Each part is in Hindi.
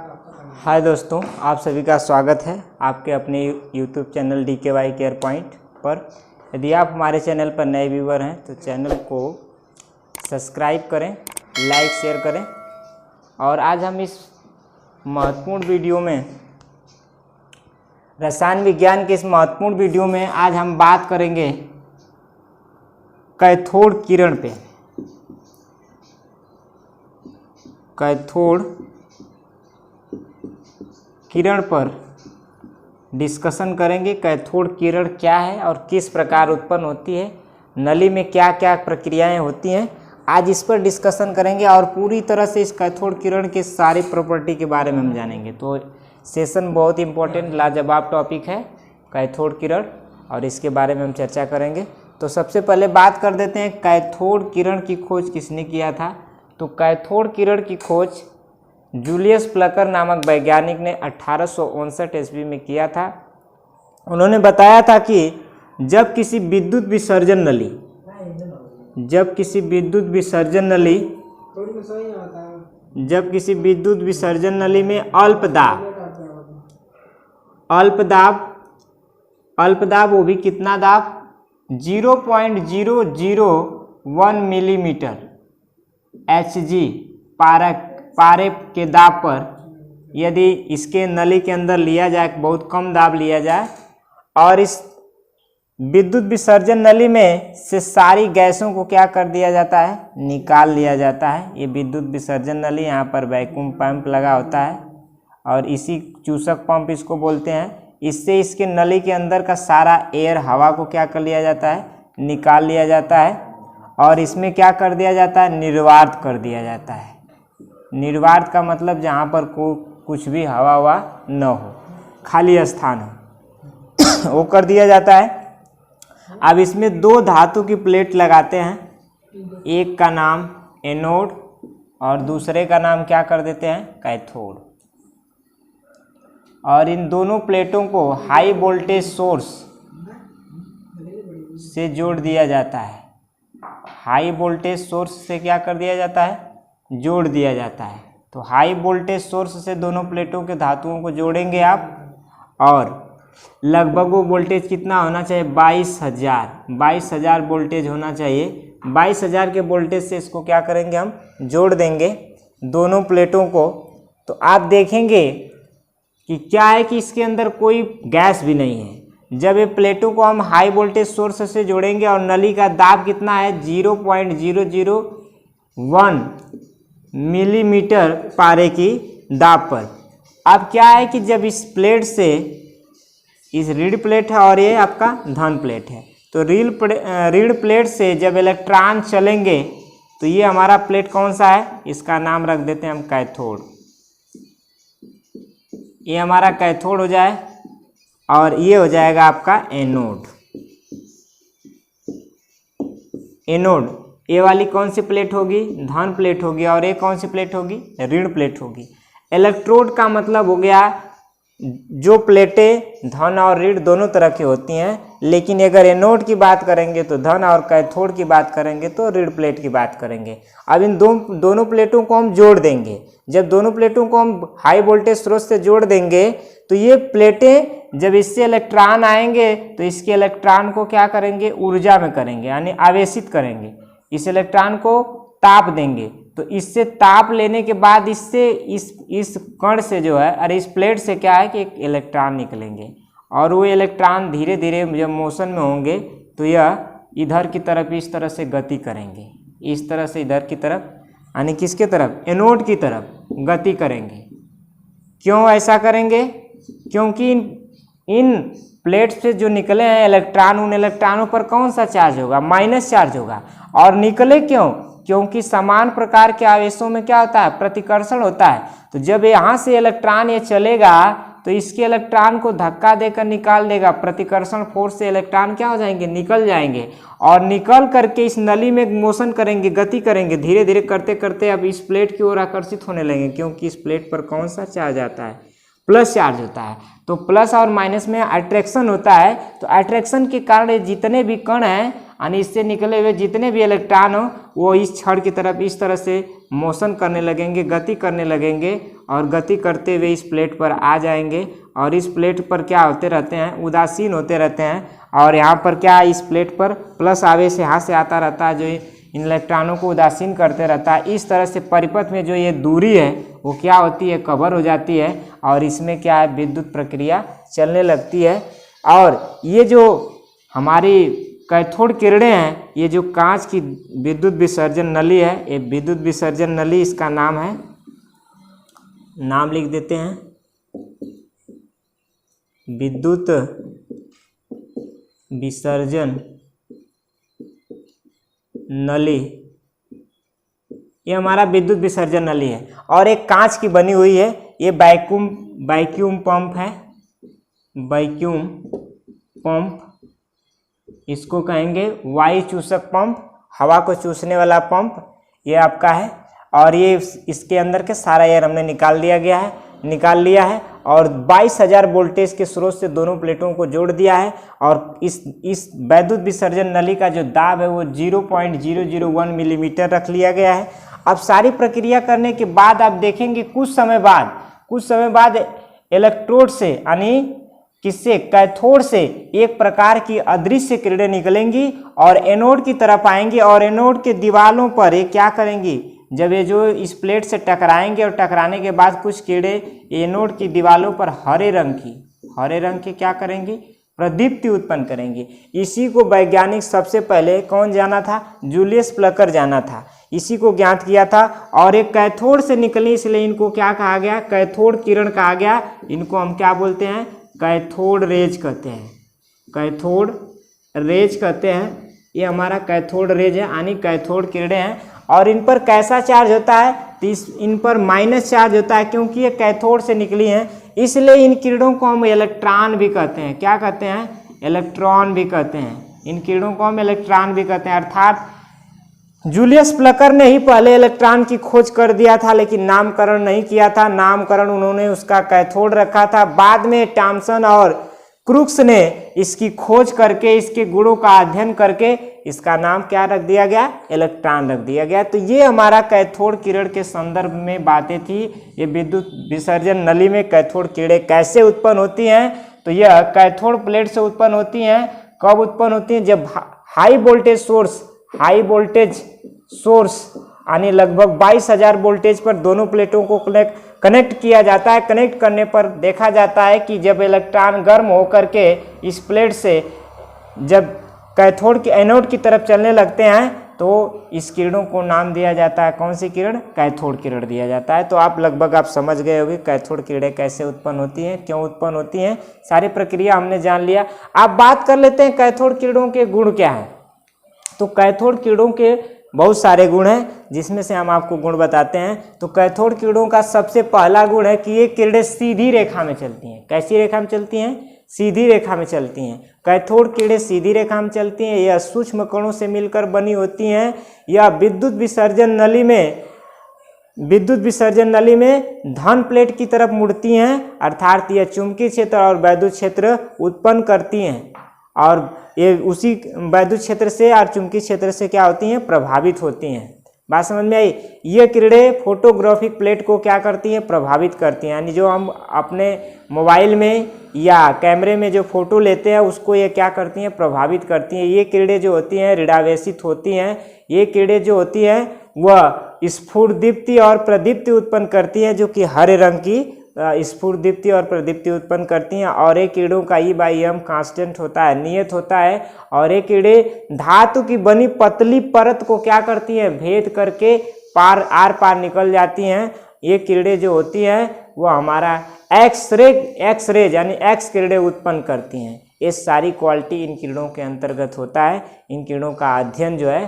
हाय दोस्तों, आप सभी का स्वागत है आपके अपने YouTube channel DKY care point पर। यदि आप हमारे चैनल पर नए व्यूवर हैं तो चैनल को सब्सक्राइब करें, लाइक शेयर करें। और आज हम इस महत्वपूर्ण वीडियो में रसायन विज्ञान के इस महत्वपूर्ण वीडियो में आज हम बात करेंगे कैथोड किरण पे। कैथोड किरण पर डिस्कशन करेंगे। कैथोड किरण क्या है और किस प्रकार उत्पन्न होती है, नली में क्या क्या प्रक्रियाएं होती हैं, आज इस पर डिस्कशन करेंगे और पूरी तरह से इस कैथोड किरण के सारी प्रॉपर्टी के बारे में हम जानेंगे। तो सेशन बहुत इंपॉर्टेंट लाजवाब टॉपिक है कैथोड किरण, और इसके बारे में हम चर्चा करेंगे। तो सबसे पहले बात कर देते हैं कैथोड किरण की खोज किसने किया था। तो कैथोड किरण की खोज जूलियस प्लकर नामक वैज्ञानिक ने 1859 ईस्वी में किया था। उन्होंने बताया था कि जब किसी विद्युत विसर्जन नली में अल्प दाब वो भी कितना दाब 0.001 मिलीमीटर Hg पारे के दाब पर यदि इसके नली के अंदर लिया जाए, बहुत कम दाब लिया जाए, और इस विद्युत विसर्जन नली में से सारी गैसों को क्या कर दिया जाता है, निकाल लिया जाता है। ये विद्युत विसर्जन नली, यहाँ पर वैक्यूम पंप लगा होता है और इसी चूसक पंप इसको बोलते हैं। इससे इसके नली के अंदर का सारा एयर, हवा को क्या कर लिया जाता है, निकाल लिया जाता है। और इसमें क्या कर दिया जाता है, निर्वात कर दिया जाता है। निर्वात का मतलब जहाँ पर कुछ भी हवा न हो, खाली स्थान हो, वो कर दिया जाता है। अब इसमें दो धातु की प्लेट लगाते हैं, एक का नाम एनोड और दूसरे का नाम क्या कर देते हैं, कैथोड। और इन दोनों प्लेटों को हाई वोल्टेज सोर्स से जोड़ दिया जाता है। हाई वोल्टेज सोर्स से क्या कर दिया जाता है, जोड़ दिया जाता है। तो हाई वोल्टेज सोर्स से दोनों प्लेटों के धातुओं को जोड़ेंगे आप, और लगभग वो वोल्टेज कितना होना चाहिए, 22,000 वोल्टेज होना चाहिए। 22,000 के वोल्टेज से इसको क्या करेंगे, हम जोड़ देंगे दोनों प्लेटों को। तो आप देखेंगे कि क्या है कि इसके अंदर कोई गैस भी नहीं है। जब ये प्लेटों को हम हाई वोल्टेज सोर्स से जोड़ेंगे और नली का दाब कितना है, 0.001 मिलीमीटर पारे की दाब पर। अब क्या है कि जब इस प्लेट से, इस रीढ़ प्लेट है और ये आपका धन प्लेट है, तो रीढ़ प्लेट से जब इलेक्ट्रॉन चलेंगे तो ये हमारा प्लेट कौन सा है, इसका नाम रख देते हैं हम कैथोड। ये हमारा कैथोड हो जाए और ये हो जाएगा आपका एनोड। एनोड ये वाली कौन सी प्लेट होगी, धन प्लेट होगी, और ये कौन सी प्लेट होगी, ऋण प्लेट होगी। इलेक्ट्रोड का मतलब हो गया जो प्लेटें धन और ऋण दोनों तरह की होती हैं, लेकिन अगर एनोड की बात करेंगे तो धन, और कैथोड की बात करेंगे तो ऋण प्लेट की बात करेंगे। अब इन दोनों प्लेटों को हम जोड़ देंगे। जब दोनों प्लेटों को हम हाई वोल्टेज स्रोत से जोड़ देंगे तो ये प्लेटें, जब इससे इलेक्ट्रॉन आएंगे तो इसके इलेक्ट्रॉन को क्या करेंगे, ऊर्जा में करेंगे, यानी आवेशित करेंगे। इस इलेक्ट्रॉन को ताप देंगे, तो इससे ताप लेने के बाद इससे इस कण से जो है, अरे इस प्लेट से क्या है कि एक इलेक्ट्रॉन निकलेंगे, और वो इलेक्ट्रॉन धीरे धीरे जब मोशन में होंगे तो यह इधर की तरफ इस तरह से गति करेंगे, इस तरह से इधर की तरफ, यानी किसके तरफ, एनोड की तरफ गति करेंगे। क्यों ऐसा करेंगे, क्योंकि इन प्लेट से जो निकले हैं इलेक्ट्रॉन, उन इलेक्ट्रॉनों पर कौन सा चार्ज होगा, माइनस चार्ज होगा। और निकले क्यों, क्योंकि समान प्रकार के आवेशों में क्या होता है, प्रतिकर्षण होता है। तो जब यहाँ से इलेक्ट्रॉन ये चलेगा तो इसके इलेक्ट्रॉन को धक्का देकर निकाल देगा। प्रतिकर्षण फोर्स से इलेक्ट्रॉन क्या हो जाएंगे, निकल जाएंगे, और निकल करके इस नली में मोशन करेंगे, गति करेंगे, धीरे धीरे करते करते अब इस प्लेट की ओर आकर्षित होने लगेंगे, क्योंकि इस प्लेट पर कौन सा चार्ज आता है, प्लस चार्ज होता है। तो प्लस और माइनस में अट्रैक्शन होता है। तो अट्रैक्शन के कारण जितने भी कण हैं, यानी इससे निकले हुए जितने भी इलेक्ट्रॉन हो, वो इस छड़ की तरफ इस तरह से मोशन करने लगेंगे, गति करने लगेंगे और गति करते हुए इस प्लेट पर आ जाएंगे और इस प्लेट पर क्या होते रहते हैं, उदासीन होते रहते हैं। और यहाँ पर क्या, इस प्लेट पर प्लस आवेश यहाँ से आता रहता है जो इन इलेक्ट्रॉनों को उदासीन करते रहता है। इस तरह से परिपथ में जो ये दूरी है वो क्या होती है, कवर हो जाती है और इसमें क्या है, विद्युत प्रक्रिया चलने लगती है। और ये जो हमारी कैथोड किरणें हैं, ये जो कांच की विद्युत विसर्जन नली है, ये विद्युत विसर्जन नली इसका नाम है, नाम लिख देते हैं विद्युत विसर्जन नली। ये हमारा विद्युत विसर्जन नली है और एक कांच की बनी हुई है। ये वैक्यूम पंप है, वैक्यूम पंप इसको कहेंगे, वायु चूसक पंप, हवा को चूसने वाला पंप ये आपका है। और ये इसके अंदर के सारा एयर हमने निकाल लिया है और 22,000 वोल्टेज के स्रोत से दोनों प्लेटों को जोड़ दिया है। और इस वैद्युत विसर्जन नली का जो दाब है वो 0.001 मिलीमीटर रख लिया गया है। अब सारी प्रक्रिया करने के बाद आप देखेंगे कुछ समय बाद इलेक्ट्रोड से, यानी किससे, कैथोड से एक प्रकार की अदृश्य किरणें निकलेंगी और एनोड की तरफ आएंगी और एनोड के दीवालों पर ये क्या करेंगी, जब ये जो इस प्लेट से टकराएंगे और टकराने के बाद कुछ किरणें एनोड की दीवालों पर हरे रंग की क्या करेंगी, प्रदीप्ति उत्पन्न करेंगी। इसी को वैज्ञानिक सबसे पहले कौन जाना था, जूलियस प्लकर जाना था, इसी को ज्ञात किया था। और एक कैथोड से निकली इसलिए इनको क्या कहा गया, कैथोड किरण कहा गया। इनको हम क्या बोलते हैं, कैथोड रेज कहते हैं, कैथोड रेज कहते हैं। ये हमारा कैथोड रेज है, यानी कैथोड किरणें हैं। और इन पर कैसा चार्ज होता है, तो इन पर माइनस चार्ज होता है, क्योंकि ये कैथोड से निकली हैं, इसलिए इन किरणों को हम इलेक्ट्रॉन भी कहते हैं। क्या कहते हैं, इलेक्ट्रॉन भी कहते हैं। इन किरणों को हम इलेक्ट्रॉन भी कहते हैं। अर्थात जूलियस प्लकर ने ही पहले इलेक्ट्रॉन की खोज कर दिया था, लेकिन नामकरण नहीं किया था। नामकरण उन्होंने उसका कैथोड रखा था। बाद में थॉमसन और क्रूक्स ने इसकी खोज करके, इसके गुणों का अध्ययन करके इसका नाम क्या रख दिया गया, इलेक्ट्रॉन रख दिया गया। तो ये हमारा कैथोड किरण के संदर्भ में बातें थी। ये विद्युत विसर्जन नली में कैथोड किरणें कैसे उत्पन्न होती हैं, तो यह कैथोड प्लेट से उत्पन्न होती हैं। कब उत्पन्न होती हैं, जब हाई वोल्टेज सोर्स यानी लगभग 22,000 वोल्टेज पर दोनों प्लेटों को कनेक्ट किया जाता है। कनेक्ट करने पर देखा जाता है कि जब इलेक्ट्रॉन गर्म होकर के इस प्लेट से जब कैथोड की एनोड की तरफ चलने लगते हैं तो इस किरणों को नाम दिया जाता है, कौन सी किरण, कैथोड किरण दिया जाता है। तो आप लगभग समझ गए होंगे कैथोड किरणें कैसे उत्पन्न होती हैं, क्यों उत्पन्न होती हैं, सारी प्रक्रिया हमने जान लिया। आप बात कर लेते हैं कैथोड किरणों के गुण क्या हैं। तो कैथोड किरणों के बहुत सारे गुण हैं, जिसमें से हम आपको गुण बताते हैं। तो कैथोड किरणों का सबसे पहला गुण है कि ये किरणें सीधी रेखा में चलती हैं। कैसी रेखा में चलती हैं, सीधी रेखा में चलती हैं। कैथोड किरणें सीधी रेखा में चलती हैं। यह सूक्ष्म कणों से मिलकर बनी होती हैं। यह विद्युत विसर्जन नली में धन प्लेट की तरफ मुड़ती हैं, अर्थात यह चुंबकीय क्षेत्र और वैद्युत क्षेत्र उत्पन्न करती हैं और ये उसी वैद्युत क्षेत्र से और चुंबकीय क्षेत्र से क्या होती हैं, प्रभावित होती हैं। बात समझ में आई। ये किरणें फोटोग्राफिक प्लेट को क्या करती हैं, प्रभावित करती हैं। यानी जो हम अपने मोबाइल में या कैमरे में जो फोटो लेते हैं उसको ये क्या करती हैं, प्रभावित करती हैं। ये किरणें जो होती हैं ऋणावेशित होती हैं। ये किरणें जो होती हैं वह स्फुरदीप्ति और प्रदीप्ति उत्पन्न करती हैं, जो कि हरे रंग की स्फुरदीप्ति और प्रदीप्ति उत्पन्न करती हैं। और एक किरणों का E/m कांस्टेंट होता है, नियत होता है। और एक किरणें धातु की बनी पतली परत को क्या करती हैं, भेद करके आर पार निकल जाती हैं। ये किरणें जो होती हैं वो हमारा एक्स-रेज यानी एक्स किरणें उत्पन्न करती हैं। ये सारी क्वालिटी इन किरणों के अंतर्गत होता है। इन किरणों का अध्ययन जो है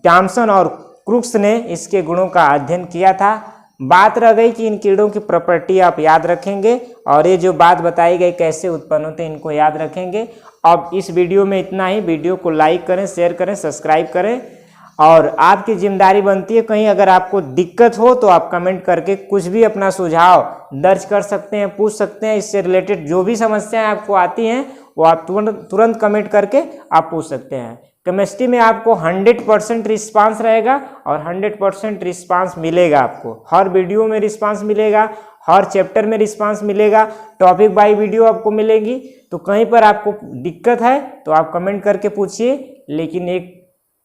थॉमसन और क्रूक्स ने इसके गुणों का अध्ययन किया था। बात रह गई कि इन किरणों की प्रॉपर्टी आप याद रखेंगे और ये जो बात बताई गई कैसे उत्पन्न होते हैं इनको याद रखेंगे। अब इस वीडियो में इतना ही। वीडियो को लाइक करें, शेयर करें, सब्सक्राइब करें और आपकी जिम्मेदारी बनती है कहीं अगर आपको दिक्कत हो तो आप कमेंट करके कुछ भी अपना सुझाव दर्ज कर सकते हैं, पूछ सकते हैं। इससे रिलेटेड जो भी समस्याएं आपको आती हैं वो आप तुरंत कमेंट करके आप पूछ सकते हैं। केमिस्ट्री में आपको 100% रिस्पांस रहेगा और 100% रिस्पांस मिलेगा आपको, हर वीडियो में रिस्पांस मिलेगा, हर चैप्टर में रिस्पांस मिलेगा, टॉपिक बाय वीडियो आपको मिलेगी। तो कहीं पर आपको दिक्कत है तो आप कमेंट करके पूछिए, लेकिन एक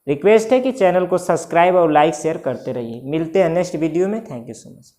रिक्वेस्ट है कि चैनल को सब्सक्राइब और लाइक शेयर करते रहिए। मिलते हैं नेक्स्ट वीडियो में। Thank you so much.